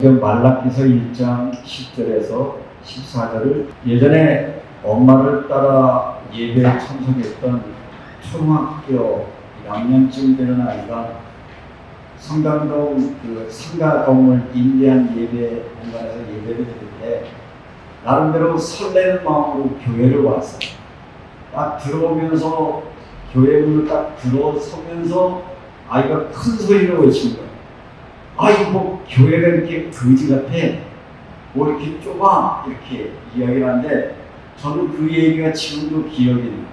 지금 말라기서 1장 10절에서 14절을 예전에 엄마를 따라 예배에 참석했던 초등학교 1학년쯤 되는 아이가 성당동 상가 건물 인대한 예배 공간에서 예배를 드릴 때 나름대로 설레는 마음으로 교회를 왔어요. 딱 들어오면서 교회 문을 딱 들어서면서 아이가 큰 소리로 외친 거예요. 아이 뭐 교회가 이렇게 거지 같아, 뭐 이렇게 좁아, 이렇게 이야기를 하는데 저는 그 얘기가 지금도 기억이 나요.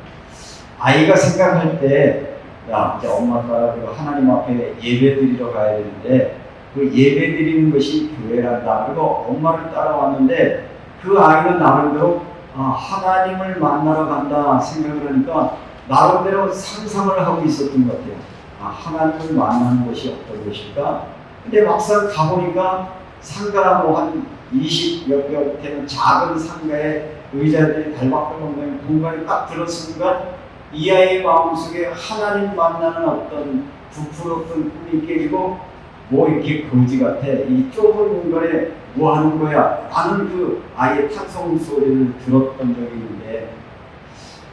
아이가 생각할 때, 야 이제 엄마 따라 하나님 앞에 예배 드리러 가야 되는데 그 예배 드리는 것이 교회란다. 그리고 엄마를 따라왔는데 그 아이는 나름대로 하나님을 만나러 간다 생각을 하니까 나름대로 상상을 하고 있었던 것 같아요. 하나님을 만나는 곳이 어떤 곳일까? 근데 막상 가보니까 상가가 뭐 한 20여 개 되는 작은 상가에 의자들이 달박달 없는 공간에 딱 들었으니까 이 아이의 마음속에 하나님 만나는 어떤 부풀었던 꿈이 깨지고, 뭐 이렇게 거지 같아, 이 좁은 공간에 뭐 하는 거야 라는 그 아이의 탄성 소리를 들었던 적이 있는데,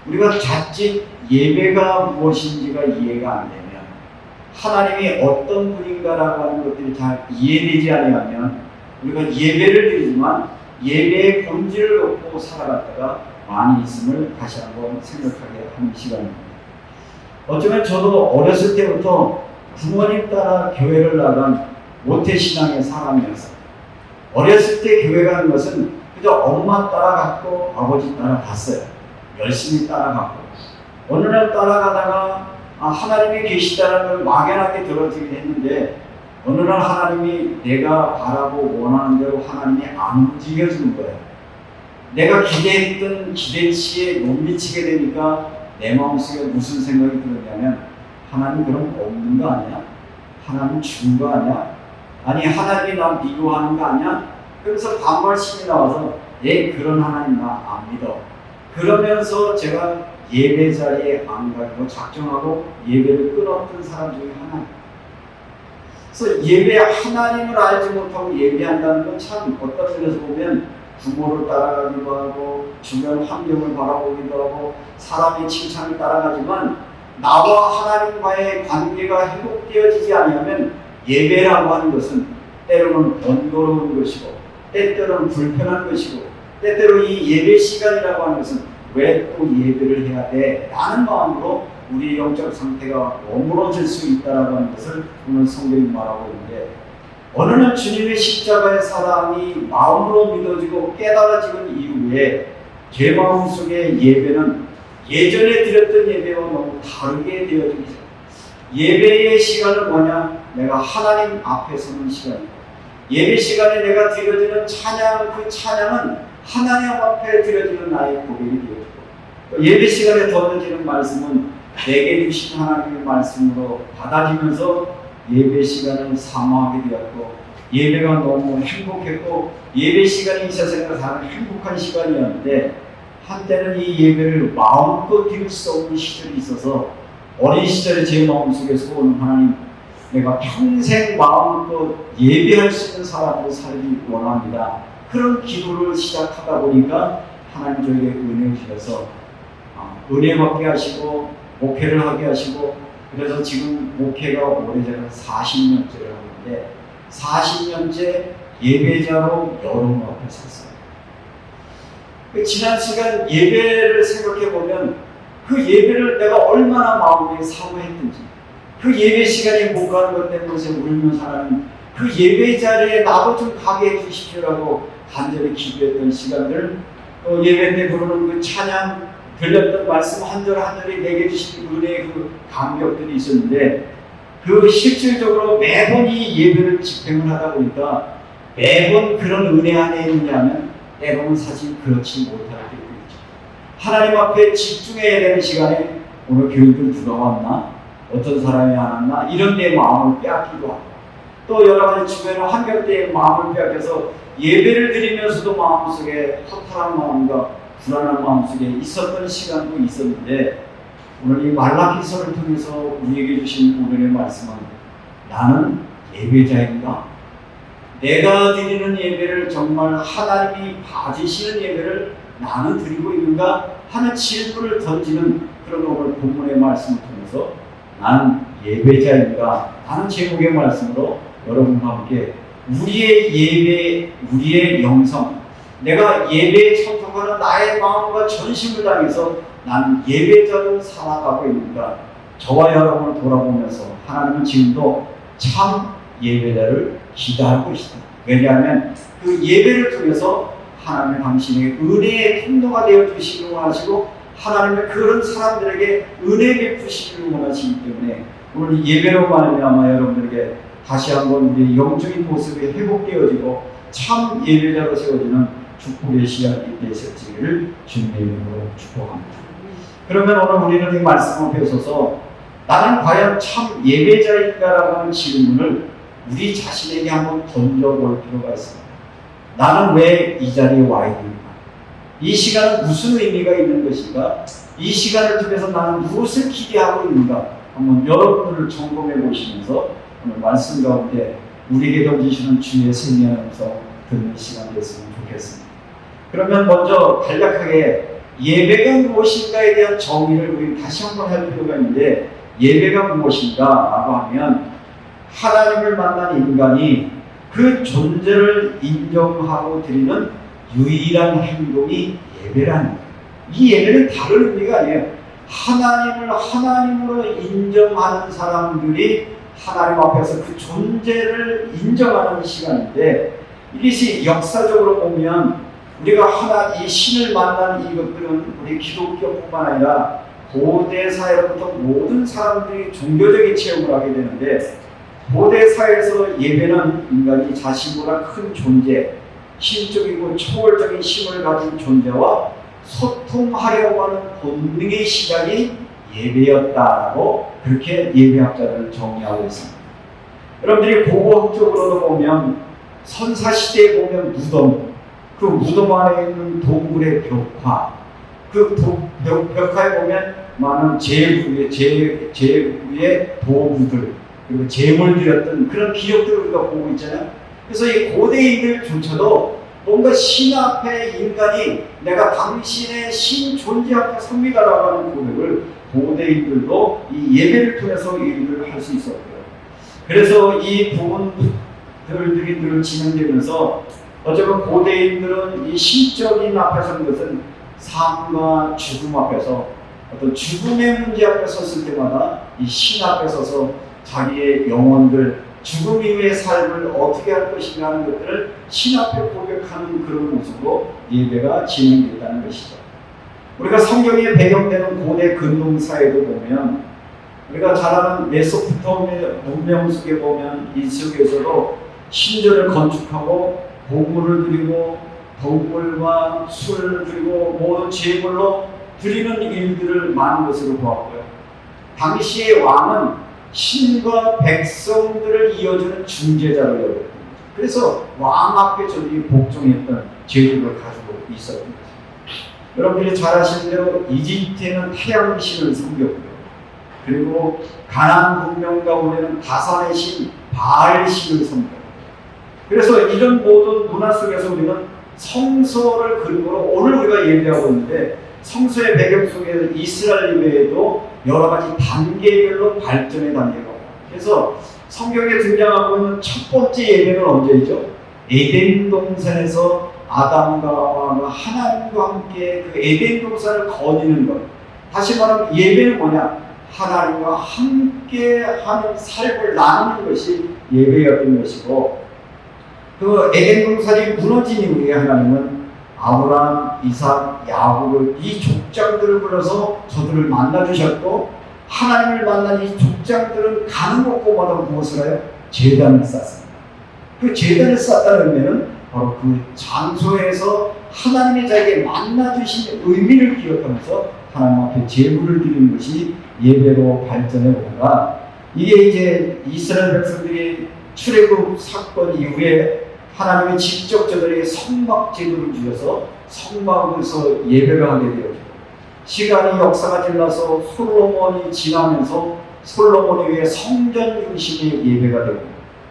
우리가 자칫 예배가 무엇인지가 이해가 안 되면, 하나님이 어떤 분인가라고 하는 것들이 잘 이해되지 않으면 우리가 예배를 드리지만 예배의 본질을 놓고 살아갔다가 많이 있음을 다시 한번 생각하게 하는 시간입니다. 어쩌면 저도 어렸을 때부터 부모님 따라 교회를 나간 모태신앙의 사람이어서, 어렸을 때 교회 가는 것은 그저 엄마 따라갔고 아버지 따라갔어요. 열심히 따라갔고, 어느 날 따라가다가 하나님이 계시다는 걸 막연하게 들어지긴 했는데 어느 날 하나님이 내가 바라고 원하는 대로 하나님이 안 움직여주는 거예요. 내가 기대했던 기대치에 못 미치게 되니까 내 마음속에 무슨 생각이 들었냐면, 하나님 그럼 없는 거 아니야? 하나님 죽은 거 아니야? 아니 하나님이 난 미워하는 거 아니야? 그래서 반발심이 나와서 그런 하나님 나 안 믿어. 그러면서 제가 예배 자리에 안 가기로 작정하고 예배를 끊었던 사람 중에 하나예요. 그래서 예배 하나님을 알지 못하고 예배한다는 건 참 어떤 면에서 보면 부모를 따라가기도 하고 주변 환경을 바라보기도 하고 사람의 칭찬을 따라가지만, 나와 하나님과의 관계가 회복되어지지 않으면 예배라고 하는 것은 때로는 번거로운 것이고 때때로는 불편한 것이고 때때로 이 예배 시간이라고 하는 것은 왜 또 예배를 해야 돼? 라는 마음으로 우리의 영적 상태가 어무러질 수 있다는 것을 오늘 성경이 말하고 있는데, 어느 날 주님의 십자가의 사랑이 마음으로 믿어지고 깨달아지는 이후에 제 마음속에 예배는 예전에 드렸던 예배와 너무 다르게 되어지기 시작합니다. 예배의 시간은 뭐냐? 내가 하나님 앞에 서는 시간이고, 예배 시간에 내가 드려지는 찬양, 그 찬양은 하나님 앞에 드려지는 나의 고백이 되어지고, 예배 시간에 던져지는 말씀은 내게 주신 하나님의 말씀으로 받아지면서 예배 시간을 사모하게 되었고, 예배가 너무 행복했고, 예배 시간이 이 세상에서 가장 행복한 시간이었는데, 한때는 이 예배를 마음껏 드릴 수 없는 시절이 있어서 어린 시절에 제 마음속에서 오는 하나님, 내가 평생 마음껏 예배할 수 있는 사람으로 살기 원합니다. 그런 기도를 시작하다 보니까 하나님 저에게 은혜를 주셔서 은혜 받게 하시고 목회를 하게 하시고, 그래서 지금 목회가 오래전에 40년째를 하는데 40년째 예배자로 여러분 앞에 섰어요. 지난 시간 예배를 생각해 보면 그 예배를 내가 얼마나 마음에 사모했든지, 그 예배 시간에 못 가는 것 때문에 울면서 하는 그 예배 자리에 나도 좀 가게 해주십시오라고 간절히 기도했던 시간들, 또 예배 때 부르는 그 찬양, 들렸던 말씀 한 절 한 절이 내게 주신 은혜의 그 감격들이 있었는데, 그 실질적으로 매번 이 예배를 집행을 하다 보니까 매번 그런 은혜 안에 있느냐면 때로는 사실 그렇지 못할 때도 있죠. 하나님 앞에 집중해야 되는 시간에 오늘 교육을 누가 왔나? 어떤 사람이 안 왔나? 이런 데 마음을 빼앗기도 하고, 또 여러 가지 주변의 환경 때에 마음을 빼앗겨서 예배를 드리면서도 마음속에 허탈한 마음과 불안한 마음속에 있었던 시간도 있었는데, 오늘 이 말라기서를 통해서 우리에게 주신 오늘의 말씀은 나는 예배자인가? 내가 드리는 예배를 정말 하나님이 봐주시는 예배를 나는 드리고 있는가 하는 질문을 던지는 그런 오늘 본문의 말씀을 통해서 나는 예배자인가 하는 제목의 말씀으로 여러분과 함께 우리의 예배, 우리의 영성, 내가 예배에 참석하는 나의 마음과 전심을 다해서 나는 예배자로 살아가고 있는가, 저와 여러분을 돌아보면서 하나님은 지금도 참 예배자를 기다리고 있습니다. 왜냐하면 그 예배를 통해서 하나님의 당신의 은혜의 통로가 되어 주시기를 원하시고 하나님의 그런 사람들에게 은혜 베푸시기를 원하시기 때문에 오늘 예배로 말미암아 여러분들에게 다시 한번 우리의 영적인 모습이 회복되어지고 참 예배자로 세워지는 축복의 시간이 되셨기를 주님의 이름으로 축복합니다. 그러면 오늘 우리는 이 말씀 앞에 서서 나는 과연 참 예배자인가라고 하는 질문을 우리 자신에게 한번 던져볼 필요가 있습니다. 나는 왜 이 자리에 와 있는가? 이 시간은 무슨 의미가 있는 것인가? 이 시간을 통해서 나는 무엇을 기대하고 있는가? 한번 여러분들을 점검해 보시면서 오늘 말씀 가운데 우리에게 던지시는 주의 생명의 음성 듣는 시간 됐으면 좋겠습니다. 그러면 먼저 간략하게 예배가 무엇인가에 대한 정의를 우리 다시 한번 할 필요가 있는데, 예배가 무엇인가 라고 하면 하나님을 만난 인간이 그 존재를 인정하고 드리는 유일한 행동이 예배라는 거예요. 이 예배는 다른 의미가 아니에요. 하나님을 하나님으로 인정하는 사람들이 하나님 앞에서 그 존재를 인정하는 시간인데, 이것이 역사적으로 보면 우리가 이 신을 만난 이것들은 우리 기독교뿐만 아니라 고대 사회로부터 모든 사람들이 종교적인 체험을 하게 되는데, 고대 사회에서 예배는 인간이 자신보다 큰 존재, 신적이고 초월적인 힘을 가진 존재와 소통하려고 하는 본능의 시작이 예배였다라고 그렇게 예배학자들은 정의하고 있습니다. 여러분들이 고고학적으로도 보면 선사시대에 보면 무덤, 그 무덤 안에 있는 동굴의 벽화, 그 벽화에 보면 많은 제후의 도구들, 그리고 제물 드렸던 그런 기록들을 우리가 보고 있잖아요. 그래서 이 고대인들조차도 뭔가 신 앞에 인간이 내가 당신의 신 존재 앞에 섭니다라고 하는 고백을 고대인들도 이 예배를 통해서 이 일을 할 수 있었고요. 그래서 이 부분들이 늘 진행되면서 어쩌면 고대인들은 이 신적인 앞에 선 것은 삶과 죽음 앞에서 어떤 죽음의 문제 앞에 섰을 때마다 이 신 앞에 서서 자기의 영혼들, 죽음 이후의 삶을 어떻게 할 것인가 하는 것들을 신 앞에 고백하는 그런 모습으로 예배가 진행됐다는 것이죠. 우리가 성경에 배경되는 고대 근동사회도 보면 우리가 잘 아는 메소포타미아 문명 속에 보면 이 속에서도 신전을 건축하고 보물을 드리고 동물과 술을 드리고 모든 제물로 드리는 일들을 많은 것으로 보았고요. 당시의 왕은 신과 백성들을 이어주는 중재자로 여겼습니다. 그래서 왕 앞에 저들이 복종했던 제도를 가지고 있었습니다. 여러분들이 잘 아시는 대로 이집트에는 태양의 신을 섬겼고요. 그리고 가나안 문명 가운데는 다산의 신 바알 신을 섬겼고요. 그래서 이런 모든 문화 속에서 우리는 성서를 근거로 오늘 우리가 예배하고 있는데, 성서의 배경 속에 이스라엘 예배에도 여러 가지 단계별로 발전의 단계가 와요. 그래서 성경에 등장하고 있는 첫 번째 예배는 언제이죠? 에덴 동산에서 아담과 하와가 하나님과 함께 그 에덴 동산을 거니는 것. 다시 말하면 예배는 뭐냐? 하나님과 함께 하는 삶을 나누는 것이 예배였던 것이고, 그 에덴 동산이 무너진 이후에 하나님은 아브라함, 이삭, 야곱을 이 족장들을 불러서 저들을 만나 주셨고, 하나님을 만난 이 족장들은 가는 곳곳마다 무엇을 해요? 제단을 쌓습니다. 그 제단을 쌓다는 의미는 바로 그 장소에서 하나님의 자에게 만나 주신 의미를 기억하면서 하나님 앞에 제물을 드리는 것이 예배로 발전해 오다가, 이게 이제 이스라엘 백성들이 출애굽 사건 이후에 하나님이 직접 저들에게 성막 제도를 주셔서 성막에서 예배를 하게 되었죠. 시간이 역사가 지나서 솔로몬이 지나면서 솔로몬이 위해 성전 중심의 예배가 되고,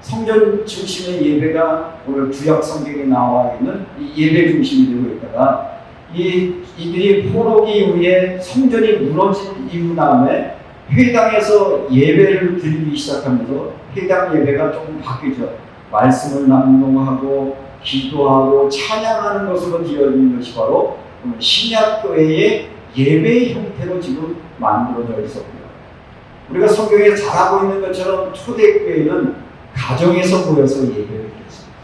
성전 중심의 예배가 오늘 구약 성경에 나와 있는 이 예배 중심이 되고 있다가 이들이 포로기 이후에 성전이 무너진 이후 다음에 회당에서 예배를 드리기 시작하면서 회당 예배가 조금 바뀌죠. 말씀을 낭독하고 기도하고 찬양하는 것으로 되어진 것이 바로 신약교회의 예배 형태로 지금 만들어져 있었고요. 우리가 성경에 잘 알고 있는 것처럼 초대교회는 가정에서 모여서 예배를 드렸습니다.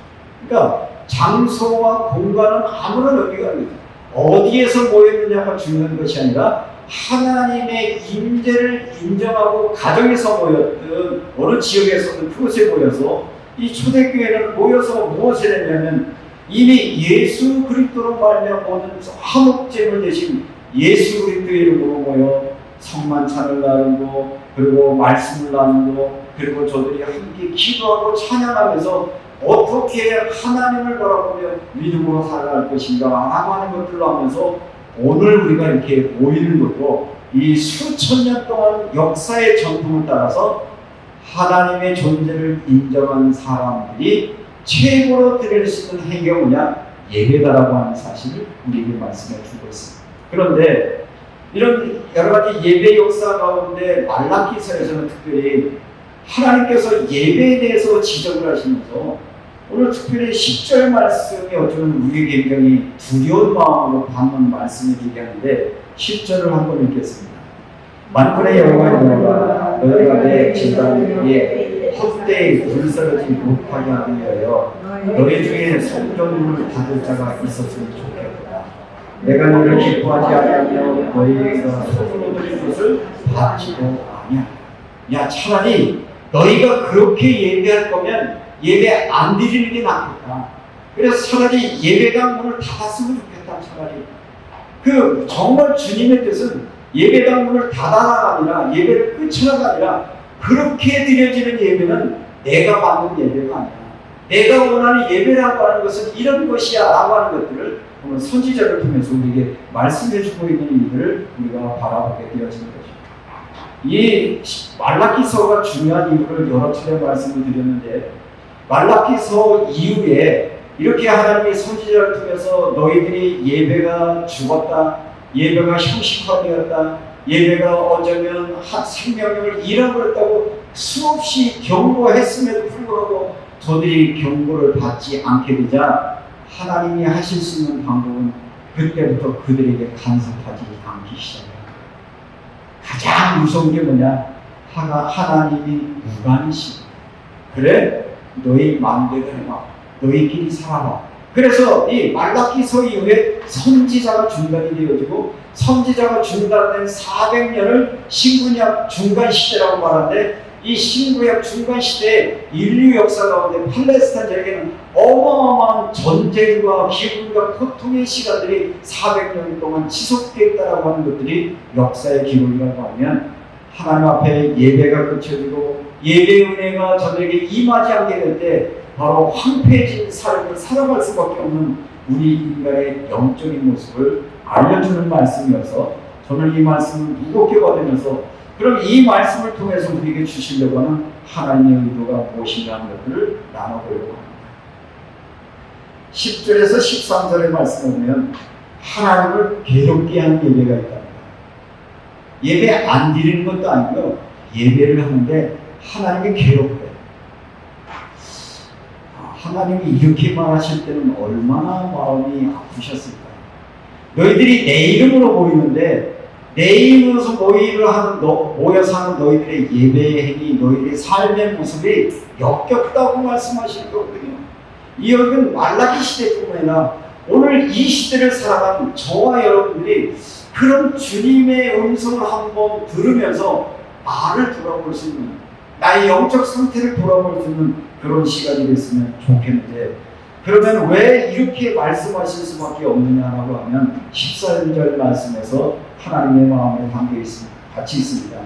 그러니까 장소와 공간은 아무런 의미가 없습니다. 어디에서 모였느냐가 중요한 것이 아니라 하나님의 임재를 인정하고 가정에서 모였든 어느 지역에서든 그곳에 모여서 이 초대교회는 모여서 무엇을 했냐면 이미 예수 그리스도로 말미암아 모든 화목제물 대신 예수 그리스도의 이름으로 모여 성만찬을 나누고 그리고 말씀을 나누고 그리고 저들이 함께 기도하고 찬양하면서 어떻게 하나님을 바라보며 믿음으로 살아갈 것인가 라고 하는 것들로 하면서 오늘 우리가 이렇게 모이는 것도 이 수천 년 동안 역사의 전통을 따라서 하나님의 존재를 인정한 사람들이 최고로 드릴 수 있는 행위가 뭐냐? 예배다라고 하는 사실을 우리에게 말씀해 주고 있습니다. 그런데 이런 여러 가지 예배 역사 가운데 말라기서에서는 특별히 하나님께서 예배에 대해서 지적을 하시면서 오늘 특별히 10절 말씀이 어쩌면 우리에게 굉장히 두려운 마음으로 받는 말씀이기도 하는데 10절을 한번 읽겠습니다. 만군의 여호와여 너희가 내 제단 위에 헛되이 불사르지 못하게 하기 위하여 너희 중에 성전문을 닫을 자가 있었으면 좋겠다. 내가 너를 기뻐하지 아니하며 너희가 손으로 드린 것을 받지도 아니하냐. 야, 차라리 너희가 그렇게 예배할 거면 예배 안 드리는 게 낫겠다. 그래서 차라리 예배당 문을 닫았으면 좋겠다. 차라리 정말 주님의 뜻은 예배당 문을 닫아가 아니라 예배를 끝이라가 아니라 그렇게 드려지는 예배는 내가 받는 예배가 아니라 내가 원하는 예배라고 하는 것은 이런 것이야 라고 하는 것들을 오늘 선지자를 통해서 우리에게 말씀해 주고 있는 이들을 우리가 바라보게 되어지는 것입니다. 이 말라기서가 중요한 이유를 여러 차례 말씀을 드렸는데 말라기서 이후에 이렇게 하나님의 선지자를 통해서 너희들이 예배가 죽었다, 예배가 형식화되었다, 예배가 어쩌면 생명력을 잃어버렸다고 수없이 경고했음에도 불구하고 저들이 경고를 받지 않게 되자 하나님이 하실 수 있는 방법은 그때부터 그들에게 간섭하지 않기 시작합니다. 가장 무서운 게 뭐냐? 하나님이 무관이시. 그래? 너희 마음대로 해봐. 너희끼리 살아봐. 그래서 이 말라기서 이후에 선지자가 중단이 되어지고 선지자가 중단된 400년을 신구약 중간 시대라고 말하는데 이 신구약 중간 시대에 인류 역사 가운데 팔레스타인 지역에는 어마어마한 전쟁과 기근과 고통의 시간들이 400년 동안 지속됐다라고 하는 것들이 역사의 기록이라고 하면 하나님 앞에 예배가 그쳐지고 예배의 은혜가 저들에게 임하지 않게 될 때 바로 황폐해진 삶을 살아갈 수밖에 없는 우리 인간의 영적인 모습을 알려주는 말씀이어서 저는 이 말씀을 무겁게 받으면서 그럼 이 말씀을 통해서 우리에게 주시려고 하는 하나님의 의도가 무엇인가 하는 것들을 나눠보려고 합니다. 10절에서 13절의 말씀을 보면 하나님을 괴롭게 하는 예배가 있답니다. 예배 안 드리는 것도 아니고요. 예배를 하는데 하나님이 괴롭대. 하나님이 이렇게 말하실 때는 얼마나 마음이 아프셨을까. 너희들이 내 이름으로 모이는데 내 이름으로 모여서 하는 너희들의 예배의 행위, 너희들의 삶의 모습이 역겹다고 말씀하시는 거거든요. 이 여기는 말라기 시대뿐만 아니라 오늘 이 시대를 살아가는 저와 여러분들이 그런 주님의 음성을 한번 들으면서 나를 돌아볼 수 있는, 나의 영적 상태를 돌아볼 수 있는 그런 시간이 됐으면 좋겠는데, 그러면 왜 이렇게 말씀하실 수밖에 없느냐라고 하면 14절 말씀에서 하나님의 마음에 담겨 있습니다. 같이 있습니다.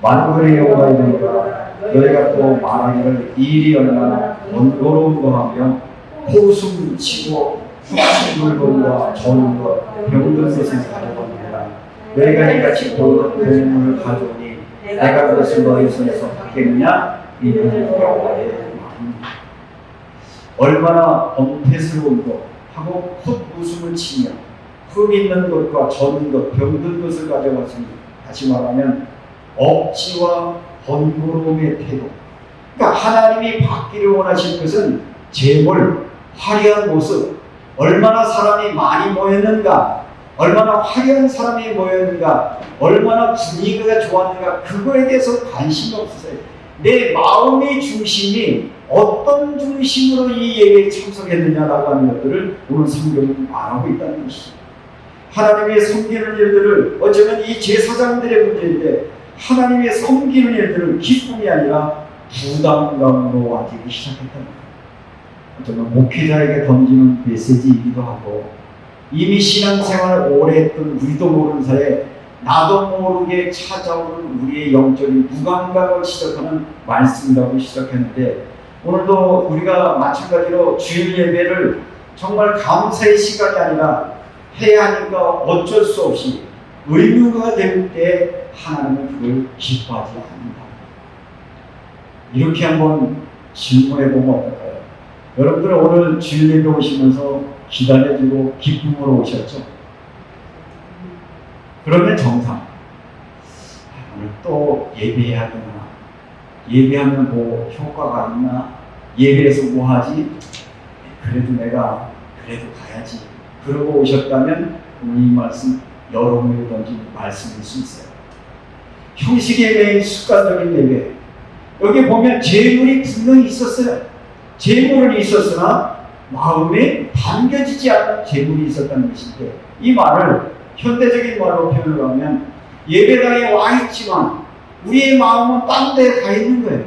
만군의 여호와의 이름으로 너희가 또 말하기를 일이 얼마나 번거로운 거하며 호숨 치고 훔친 물건과 좋은 것 병든 것을 가져오느니라. 너희가 이같이 돈을 가져오니 내가 그것을 너희 손에서 받겠느냐? 이는 여호와의 아닙니다. 얼마나 범태스러운 것 하고 헛웃음을 치며 흠 있는 것과 젖은 것, 병든 것을 가져왔습니다. 다시 말하면 억지와 번거로움의 태도. 그러니까 하나님이 받기를 원하실 것은 재물, 화려한 모습, 얼마나 사람이 많이 모였는가, 얼마나 화려한 사람이 모였는가, 얼마나 분위기가 좋았는가, 그거에 대해서 관심이 없으세요. 내 마음의 중심이 어떤 중심으로 이 예배에 참석했느냐라고 하는 것들을 오늘 성경은 말하고 있다는 것이죠. 하나님의 섬기는 일들을, 어쩌면 이 제사장들의 문제인데 하나님의 섬기는 일들은 기쁨이 아니라 부담감으로 와지기 시작했다는 거예요. 어쩌면 목회자에게 던지는 메시지이기도 하고, 이미 신앙생활을 오래 했던 우리도 모르는 사이에 나도 모르게 찾아오는 우리의 영적인 무감각을 시작하는 말씀이라고 시작했는데, 오늘도 우리가 마찬가지로 주일 예배를 정말 감사의 시간이 아니라 해야 하니까 어쩔 수 없이 의무가 될 때 하나님은 그걸 기뻐하지 않는다. 이렇게 한번 질문해 보면 어떨까요? 여러분들은 오늘 주일 예배 오시면서 기다려지고 기쁨으로 오셨죠? 그러면 정상. 오늘 또 예배해야 되나? 예배하면 뭐 효과가 있나? 예배에서 뭐 하지? 그래도 내가 그래도 가야지. 그러고 오셨다면 오늘 이 말씀 여러분에게 던진 말씀일 수 있어요. 형식 예배의 습관적인 예배. 여기 보면 재물이 분명히 있었어요. 재물은 있었으나 마음에 담겨지지 않은 재물이 있었다는 것인데, 이 말을 현대적인 말로 표현을 하면 예배당에 와 있지만 우리의 마음은 딴 데 가 있는 거예요.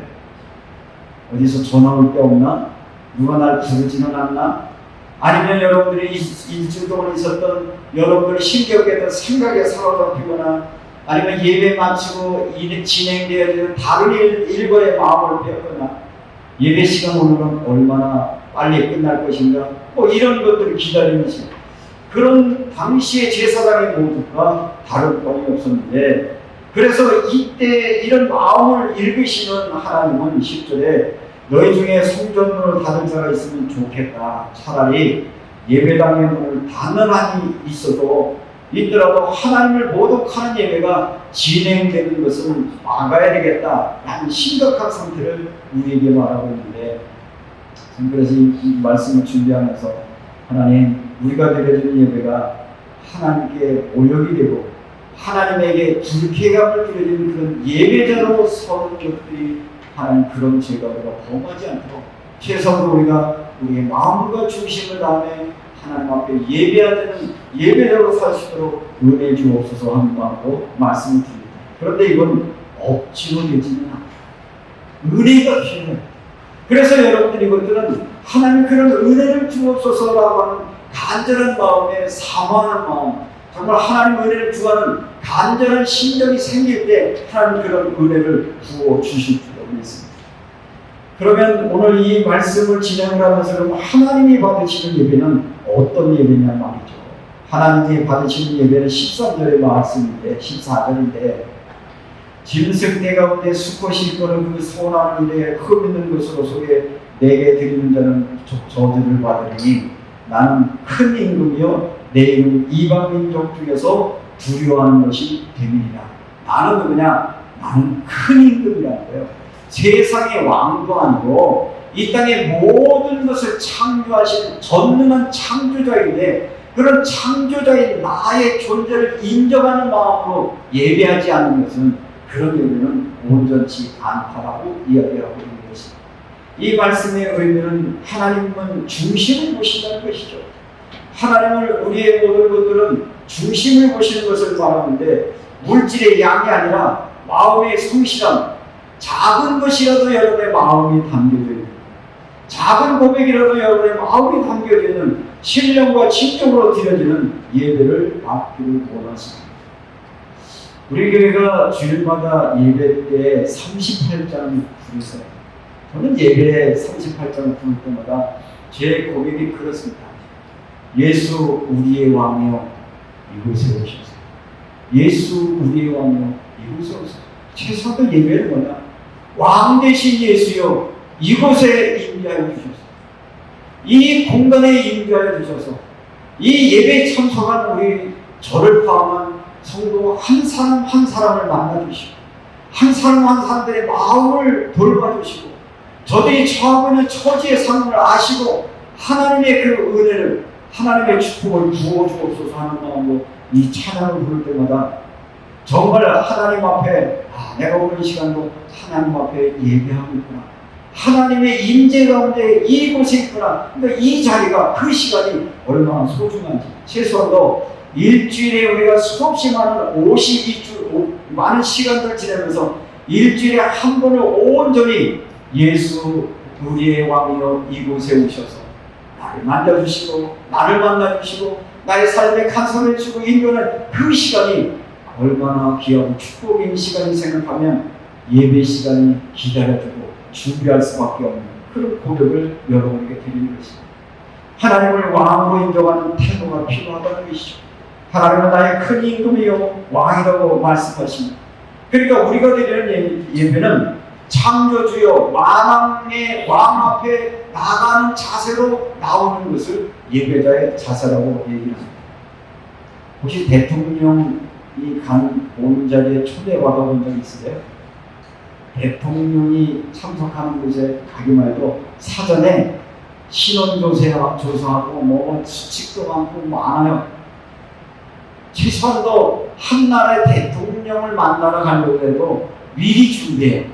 어디서 전화 올 게 없나? 누가 날 부르지는 않나? 아니면 여러분들이 일주일 동안 있었던 여러분들의 심격에 생각에 사로잡히거나, 아니면 예배 마치고 진행되어야 되는 다른 일과의 마음을 빼었거나, 예배 시간 오늘은 얼마나 빨리 끝날 것인가, 뭐 이런 것들을 기다리면서, 그런 당시의 제사장의 모두가 다른 번이 없었는데, 그래서 이때 이런 마음을 읽으시는 하나님은 10절에 너희 중에 성전문을 닫은 자가 있으면 좋겠다. 차라리 예배당의 문을 닫는 있어도 있더라도 하나님을 모독하는 예배가 진행되는 것을 막아야 되겠다. 라는 심각한 상태를 우리에게 말하고 있는데, 그래서 이 말씀을 준비하면서 하나님, 우리가 드려지는 예배가 하나님께 모욕이 되고 하나님에게 불쾌감을 드려지는 그런 예배자로 서는 것들이 하나님, 그런 죄가 우리가 범하지 않도록 최선으로 우리가 우리의 마음과 중심을 다음에 하나님 앞에 예배하는 예배자로 살 수 있도록 은혜 주옵소서 하는 마음으로 말씀을 드립니다. 그런데 이건 억지로 되지는 않아요. 은혜가 필요해요. 그래서 여러분들 이것들은 하나님 그런 은혜를 주옵소서라고 하는 간절한 마음에 사모하는 마음, 정말 하나님 은혜를 구하는 간절한 심정이 생길 때 하나님 그런 은혜를 부어 주실 줄로 믿습니다. 그러면 오늘 이 말씀을 진행을 하면서 그럼 하나님이 받으시는 예배는 어떤 예배냐 말이죠. 하나님이 받으시는 예배는 13절의 말씀인데, 14절인데, 짐승 떼 가운데 수컷이 있거든 그 소원하는 일에 흠 있는 것으로 속에 내게 드리는 자는 저주를 받으리니 나는 큰 임금이요 내 이름 이방 민족 중에서 두려워하는 것이 됨이니라. 나는 누구냐? 나는 큰 임금이라는 거예요. 세상의 왕도 아니고 이 땅의 모든 것을 창조하신 전능한 창조자인데, 그런 창조자인 나의 존재를 인정하는 마음으로 예배하지 않는 것은, 그런 예배는 온전치 않다라고 이야기하고 있는 것입니다. 이 말씀의 의미는 하나님은 중심을 보신다는 것이죠. 하나님을, 우리의 모든 것들은 중심을 보시는 것을 말하는데, 물질의 양이 아니라 마음의 성실함, 작은 것이라도 여러분의 마음이 담겨져 있는, 작은 고백이라도 여러분의 마음이 담겨져 있는 신령과 진정으로 드려지는 예배를 받기를 원하십니다. 우리 교회가 주일마다 예배 때 38장을 부르세요. 저는 예배에 38장을 부를 때마다 제 고백이 그렇습니다. 예수 우리의 왕이여 이곳에 오셔서, 예수 우리의 왕이여 이곳에 오셔서. 최소한 예배는 뭐냐? 왕 대신 예수여 이곳에 임재하여 주셔서, 이 공간에 임재하여 주셔서, 이 예배에 참석한 우리 저를 포함한 성도 한 사람 한 사람을 만나주시고, 한 사람 한 사람들의 마음을 돌봐주시고, 저들이 처하고 있는 처지의 상황을 아시고 하나님의 그 은혜를, 하나님의 축복을 부어주옵소서 하는 마음으로 이 찬양을 부를 때마다 정말 하나님 앞에, 내가 오늘 이 시간도 하나님 앞에 예배하고 있구나, 하나님의 임재 가운데 이곳에 있구나. 그러니까 이 자리가, 그 시간이 얼마나 소중한지. 최소한도 일주일에 우리가 수없이 많은 52주 많은 시간들을 지내면서 일주일에 한 번을 온전히 예수 우리의 왕이여 이곳에 오셔서 나를 만나주시고, 나를 만나주시고, 나의 삶에 간섭해 주고 인도하는 그 시간이 얼마나 귀하고 축복인 시간이 생각하면 예배 시간이 기다려주고 준비할 수밖에 없는 그런 고백을 여러분에게 드리는 것입니다. 하나님을 왕으로 인정하는 태도가 필요하다는 것이죠. 하나님은 나의 큰 임금이요 왕이라고 말씀하십니다. 그러니까 우리가 드리는 예배는 창조주여 만왕의 왕 앞에 나가는 자세로 나오는 것을 예배자의 자세라고 얘기를 합니다. 혹시 대통령이 온 자리에 초대받아본 적 있으세요? 대통령이 참석하는 곳에 가기만 해도 사전에 신원 조사하고 뭐 수칙도 많고 많아요. 최소한도 한 나라의 대통령을 만나러 가려고 해도 미리 준비해요.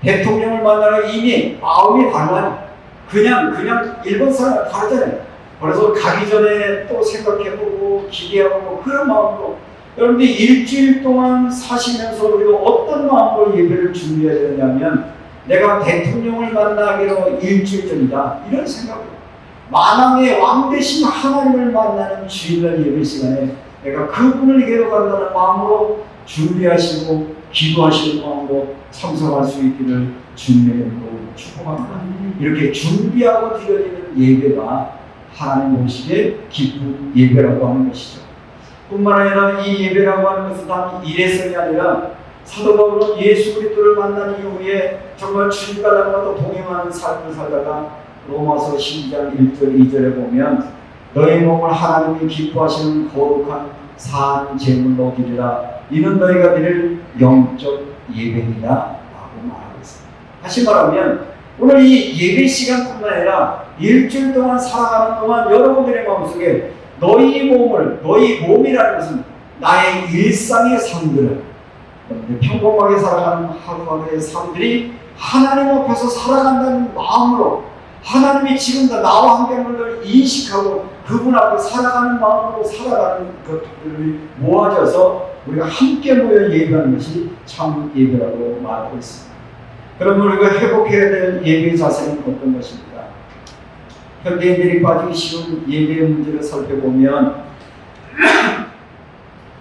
대통령을 만나러 이미 마음이 달라요. 그냥 일본 사람 다르잖아요. 그래서 가기 전에 또 생각해보고 기대하고 그런 마음으로, 여러분들이 일주일 동안 사시면서 우리가 어떤 마음으로 예배를 준비해야 되냐면, 내가 대통령을 만나기로 일주일 전이다, 이런 생각으로 만왕의 왕 되신 하나님을 만나는 주일날 예배 시간에 내가 그분을 기억한다는 마음으로 준비하시고 기도하시는 마음으로 참석할 수 있기를 주님의 이름으로 축복합니다. 이렇게 준비하고 드려지는 예배가 하나님 오시기에 기쁜 예배라고 하는 것이죠. 뿐만 아니라 이 예배라고 하는 것은 단 일회성이 아니라 사도 바울은 예수 그리스도를 만난 이후에 정말 주님과 나와 동행하는 삶을 살다가 로마서 12장 1절 2절에 보면 너희 몸을 하나님이 기뻐하시는 거룩한 산 제물로 드리라, 이는 너희가 드릴 영적 예배이다 라고 말하고 있습니다. 다시 말하면 오늘 이 예배 시간뿐만 아니라 일주일 동안 살아가는 동안 여러분들의 마음속에 너희 몸이라는 것은 나의 일상의 삶들을, 평범하게 살아가는 하루하루의 삶들이 하나님 앞에서 살아간다는 마음으로, 하나님이 지금 다 나와 함께하는 걸 인식하고 그분 앞에 살아가는 마음으로 살아가는 것들이 모아져서 우리가 함께 모여 예배하는 것이 참 예배라고 말하고 있습니다. 그러면 우리가 회복해야 될 예배 자세는 어떤 것입니까? 현대인들이 빠지기 쉬운 예배의 문제를 살펴보면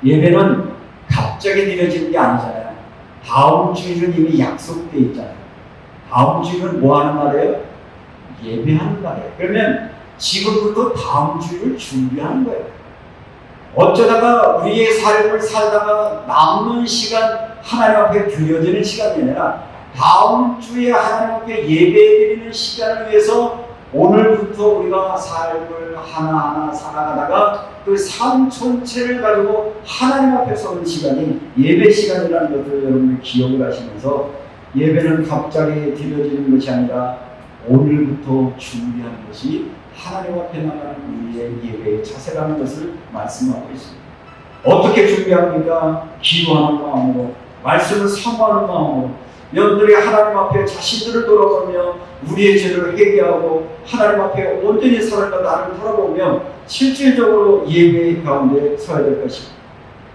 예배는 갑자기 드려지는 게 아니잖아요. 다음 주일은 이미 약속되어 있잖아요. 다음 주일은 뭐 하는 날이에요? 예배하는 날이에요. 그러면 지금부터 다음 주일을 준비하는 거예요. 어쩌다가 우리의 삶을 살다가 남는 시간 하나님 앞에 드려지는 시간이 아니라 다음 주에 하나님 앞에 예배드리는 시간을 위해서 오늘부터 우리가 삶을 하나하나 살아가다가 그 삶 전체를 가지고 하나님 앞에 서는 시간이 예배 시간이라는 것을 여러분이 기억을 하시면서, 예배는 갑자기 드려지는 것이 아니라 오늘부터 준비하는 것이 하나님 앞에 나가는 우리의 예배의 자세라는 것을 말씀하고 있습니다. 어떻게 준비합니까? 기도하는 마음으로, 말씀을 사모하는 마음으로, 여러분들이 하나님 앞에 자신들을 돌아보며 우리의 죄를 회개하고 하나님 앞에 온전히 살아가 나를 돌아보며 실질적으로 예배 가운데 서야 될 것입니다.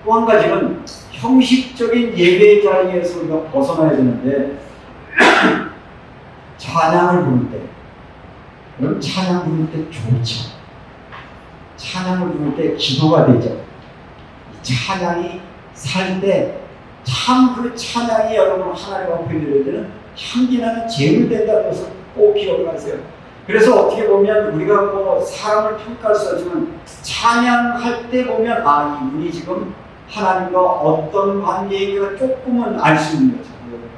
또 한 가지는 형식적인 예배 자리에서 우리가 벗어나야 되는데, 찬양을 부를 때, 그럼 찬양 부를 때 좋죠. 찬양을 부를 때 기도가 되죠. 찬양이 살 때 참 그 찬양이 여러분 하나님 앞에 드려야 되는 향기나는 제물 된다는 것을 꼭 기억을 하세요. 그래서 어떻게 보면 우리가 뭐 사람을 평가할 수 없지만 찬양할 때 보면 이분이 지금 하나님과 어떤 관계인가 조금은 알 수 있는 거죠.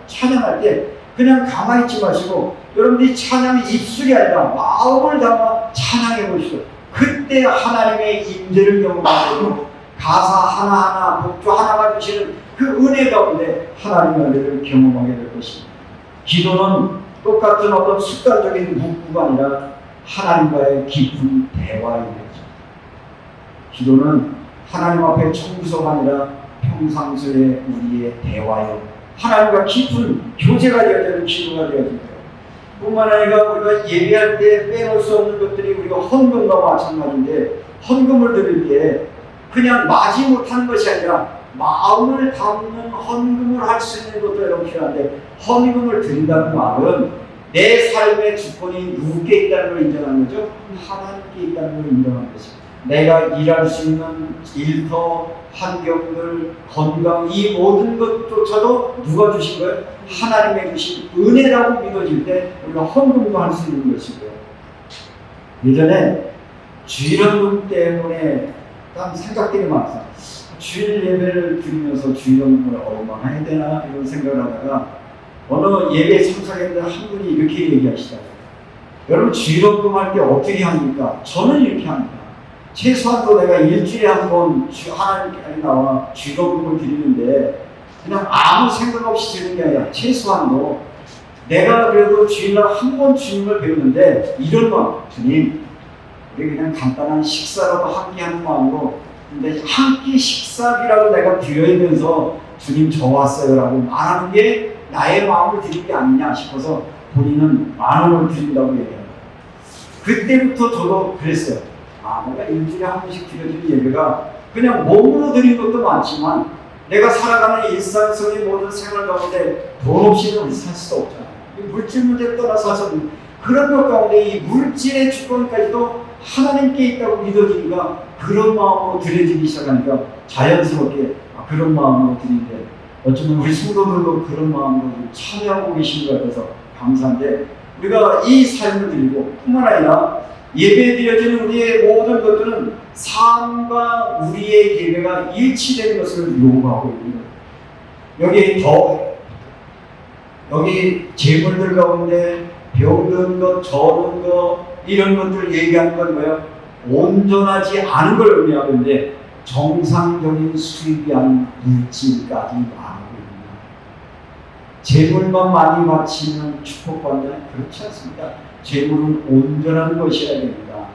찬양할 때 그냥 가만히 있지 마시고 여러분들이 찬양이 입술이 아니라 마음을 담아 찬양해 보시오. 그때 하나님의 임재를 경험하고 가사 하나하나 복조 하나가 주시는 그 은혜 가운데 하나님의 은혜를 경험하게 될 것입니다. 기도는 똑같은 어떤 습관적인 문구가 아니라 하나님과의 깊은 대화인 거죠. 기도는 하나님 앞에 청구서가 아니라 평상시에 우리의 대화요. 하나님과 깊은 교제가 되어지는 기도가 되어집니다. 뿐만 아니라 우리가 예배할 때 빼놓을 수 없는 것들이 우리가 헌금과 마찬가지인데 헌금을 드릴 때 그냥 마지 못하는 것이 아니라 마음을 담는 헌금을 할 수 있는 것도 여러분 필요한데 헌금을 드린다는 말은 내 삶의 주권이 누구께 있다는 걸 인정하는 거죠. 하나님께 있다는 걸 인정하는 것입니다. 내가 일할 수 있는 일터, 환경들, 건강 이 모든 것조차도 누가 주신 거예요? 하나님의 주신 은혜라고 믿어질 때 우리가 헌금도 할 수 있는 것이고요. 예전에 주일헌금 때문에 참 생각들이 많았어요. 주일 예배를 드리면서 주일헌금을 얼마나 해야 되나 이런 생각을 하다가 어느 예배 참석했는데 한 분이 이렇게 얘기하시더라고요. 여러분 주일헌금 할 때 어떻게 합니까? 저는 이렇게 합니다. 최소한도 내가 일주일에 한 번 하나님께 나와 주일헌금을 드리는데 그냥 아무 생각 없이 드리는 게 아니라 최소한도 내가 그래도 주일날 한 번 주님을 배우는데 이런 마음, 주님 우리 그냥 간단한 식사라도 함께 하는 마음으로 근데 한 끼 식사비라도 내가 드려야면서 주님 저 왔어요 라고 말하는 게 나의 마음을 드린 게 아니냐 싶어서 본인은 10,000원을 드린다고 얘기합니다. 그때부터 저도 그랬어요. 내가 일주일에 한 번씩 드려지는 예배가 그냥 몸으로 드린 것도 많지만 내가 살아가는 일상성의 모든 생활 가운데 돈 없이는 우리 살 수도 없잖아요. 물질 문제를 떠나서 그런 것 가운데 이 물질의 주권까지도 하나님께 있다고 믿어지니까 그런 마음으로 드려지기 시작하니까 자연스럽게 그런 마음으로 드리는데 어쩌면 우리 성도들도 그런 마음으로 참여하고 계신 것 같아서 감사한데 우리가 이 삶을 드리고 뿐만 아니라 예배에 드려지는 우리의 모든 것들은 삶과 우리의 예배가 일치되는 것을 요구하고 있는 거예요. 여기 재물들 가운데 병든 것, 저는 것 이런 것들 얘기하는 건 뭐예요? 온전하지 않은 걸 의미하고 있는데 정상적인 수입이 아닌 물질까지 말하고 있습니다. 재물만 많이 바치면 축복받나요? 그렇지 않습니다. 재물은 온전한 것이어야 됩니다.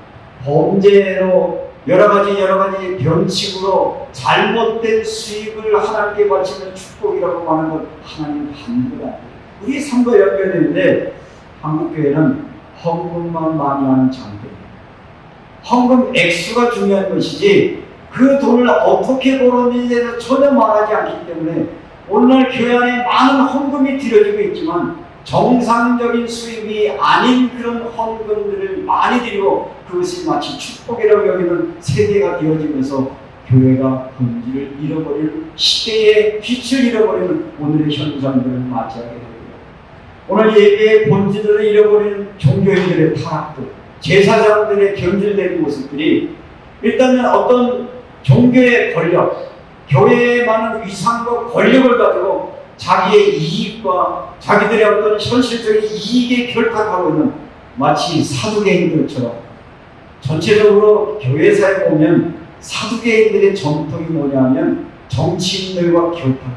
범죄로 여러 가지 변칙으로 잘못된 수입을 하나님께 바치면 축복이라고 하는 것 하나님 반대가 우리 삶과 연결되는데 한국교회는 헌금만 많이 하는 장벽입니다. 헌금 액수가 중요한 것이지 그 돈을 어떻게 벌었는지에 대해서 전혀 말하지 않기 때문에 오늘날 교회 안에 많은 헌금이 드려지고 있지만 정상적인 수입이 아닌 그런 헌금들을 많이 드리고 그것이 마치 축복이라고 여기는 세대가 되어지면서 교회가 본질을 잃어버리는 시대의 빛을 잃어버리는 오늘의 현상들을 맞이하게 됩니다. 오늘 예배의 본질을 잃어버리는 종교인들의 타락들, 제사장들의 경질된 모습들이 일단은 어떤 종교의 권력, 교회의 많은 위상과 권력을 가지고 자기의 이익과 자기들의 어떤 현실적인 이익에 결탁하고 있는 마치 사두개인들처럼 전체적으로 교회사에 보면 사두개인들의 전통이 뭐냐면 정치인들과 결탁합니다.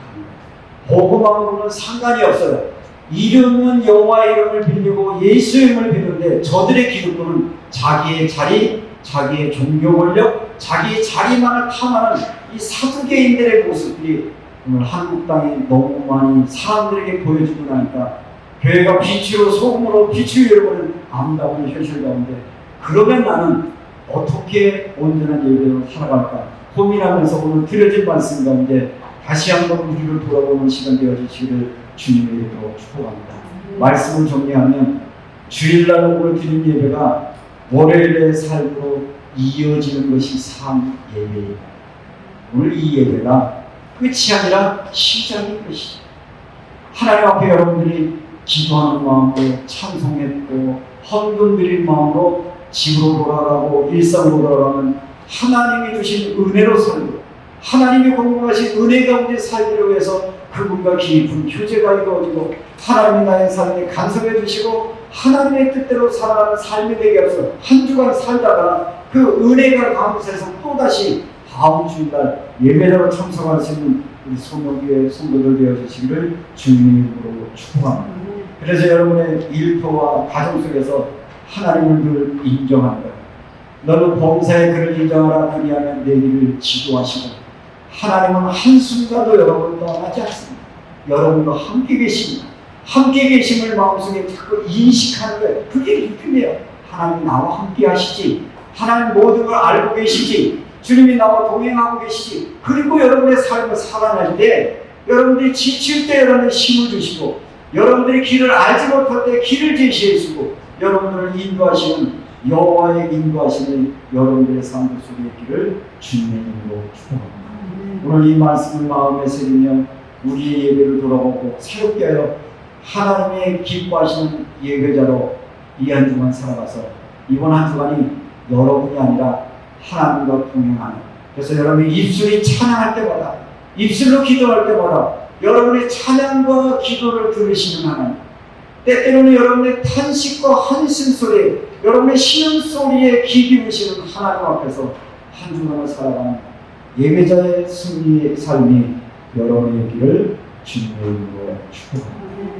복음하고는 상관이 없어요. 이름은 여호와 이름을 빌리고 예수 이름을 빌는데 저들의 기독교는 자기의 자리, 자기의 종교 권력, 자기의 자리만을 탐하는 이 사두개인들의 모습들이 오늘 한국 땅에 너무 많이 사람들에게 보여주고 나니까 교회가 빛으로 소금으로 빛을 잃어버리는 아름다운 현실 가운데 그러면 나는 어떻게 온전한 예배로 살아갈까 고민하면서 오늘 드려진 말씀 가운데 다시 한번 우리를 돌아보는 시간 되어주시기를 주님의 이름으로 축복합니다. 말씀을 정리하면 주일날 오늘 드린 예배가 월요일의 삶으로 이어지는 것이 삶 예배입니다. 오늘 이 예배가 끝이 아니라 시작인 것이죠. 하나님 앞에 여러분들이 기도하는 마음으로 찬송했고 헌금 드린 마음으로 집으로 돌아가고 일상으로 돌아가면 하나님이 주신 은혜로 살고 하나님이 공급하신 은혜 가운데 살기로 해서 그분과 깊은 교제가 이루어지고 하나님이 나의 삶에 간섭해 주시고 하나님의 뜻대로 살아가는 삶이 되게 하소서. 한 주간 살다가 그 은혜가 가운데서 또다시 다음 주일날 예배자로 참석할 수 있는 우리 소명교회 성도들 되어주시기를 주님의 이름으로 축복합니다. 그래서 여러분의 일터와 가정 속에서 하나님을 늘 인정한다. 너는 범사에 그를 인정하라. 그리하면 내 일을 지도하시고 하나님은 한순간도 여러분을 떠나지 않습니다. 여러분과 함께 계십니다. 함께 계심을 마음속에 자꾸 인식하는 거예요. 그게 믿음이에요. 하나님 나와 함께 하시지. 하나님 모든 걸 알고 계시지. 주님이 나와 동행하고 계시지. 그리고 여러분의 삶을 살아낼 때 여러분들이 지칠 때 여러분의 힘을 주시고 여러분들이 길을 알지 못할 때 길을 제시해 주고 여러분들을 인도하시는 여호와의 인도하심이 여러분들의 삶 속에 있기를 주님의 이름으로 축복합니다. 오늘 이 말씀을 마음에 새기며 우리의 예배를 돌아보고 새롭게 하여 하나님의 기뻐하시는 예배자로 이 한 주간 살아가서 이번 한 주간이 여러분이 아니라 하나님과 동행하는, 그래서 여러분이 입술이 찬양할 때마다 입술로 기도할 때마다 여러분의 찬양과 기도를 들으시는 하나님, 때때로는 여러분의 탄식과 한심 소리, 여러분의 신음소리에 귀 기울이시는 하나님 앞에서 한 주간을 살아가는 예배자의 승리의 삶이 여러분의 길을 주님의 이름으로 축복합니다.